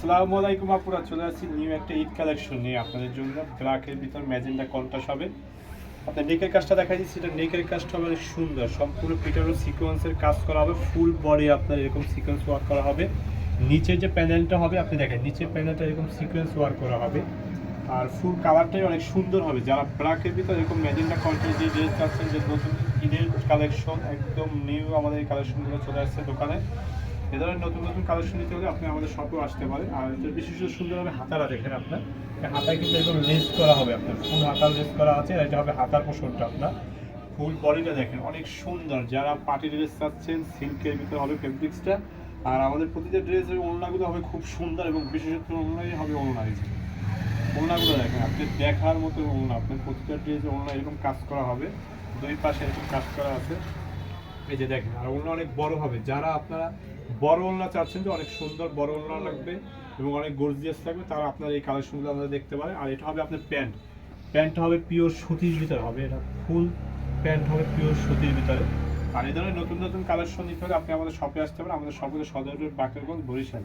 আসসালামু আলাইকুম আপুরা, চলে আসছি নিউ একটা ঈদ কালেকশন নিয়ে আপনাদের জন্য। ব্ল্যাকের ভিতর ম্যাজেন্ডা কন্ট্রাস্ট হবে। আপনার নেকের কাজটা দেখাই দিচ্ছি, এটা নেকের কাজটা হবে অনেক সুন্দর, সম্পূর্ণ পিটারও সিকোয়েন্সের কাজ করা হবে, ফুল বডি আপনার এরকম সিকোয়েন্স ওয়ার্ক করা হবে। নিচের যে প্যানেলটা হবে আপনি দেখেন, নিচের প্যানেলটা এরকম সিকোয়েন্স ওয়ার্ক করা হবে, আর ফুল কালারটাই অনেক সুন্দর হবে। যারা ব্ল্যাকের ভিতর এরকম ম্যাজেন্ডা কন্ট্রাস্ট যে ড্রেস পাচ্ছেন, যে নতুন ঈদের কালেকশন, একদম নিউ আমাদের এই কালেকশনগুলো চলে আসছে দোকানে। এ ধরনের নতুন নতুন কালেকশন নিতে হলে আপনি আমাদের শপেও আসতে পারেন। আর এটার বিশেষ সুন্দরভাবে হাতারা দেখেন আপনার, হাতায় কিন্তু এরকম লেস করা হবে, আপনার ফুল হাতার লেস করা আছে, আর এটা হবে হাতার পোষণটা আপনার। ফুল বডিটা দেখেন অনেক সুন্দর। যারা পার্টি ড্রেস চাচ্ছেন, সিল্কের ভিতরে হবে ফেব্রিক্সটা। আর আমাদের প্রতিটা ড্রেসের ওড়নাগুলো হবে খুব সুন্দর, এবং বিশেষত ওড়নাই হবে ওড়নাই। ওড়নাগুলো দেখেন, আপনি দেখার মতো ওড়না, আপনার প্রতিটা ড্রেসের ওড়না এরকম কাজ করা হবে, দুই পাশে এরকম কাজ করা আছে। এই যে দেখেন, আর ওড়না অনেক বড় হবে। যারা আপনারা বড় ওড়না চাচ্ছেন, যে অনেক সুন্দর বড় ওড়না লাগবে এবং অনেক গর্জিয়াস লাগবে, তারা আপনার এই কালেকশনগুলো আমাদের দেখতে পারেন। আর এটা হবে আপনার প্যান্টটা হবে পিওর সুতির ভিতরে হবে, এটা ফুল প্যান্ট হবে পিওর সুতির ভিতরে। আর এই ধরনের নতুন নতুন কালেকশন নিতে হলে আপনি আমাদের শপে আসতে পারেন। আমাদের শপে সদর বাকেরগঞ্জ, বরিশাল।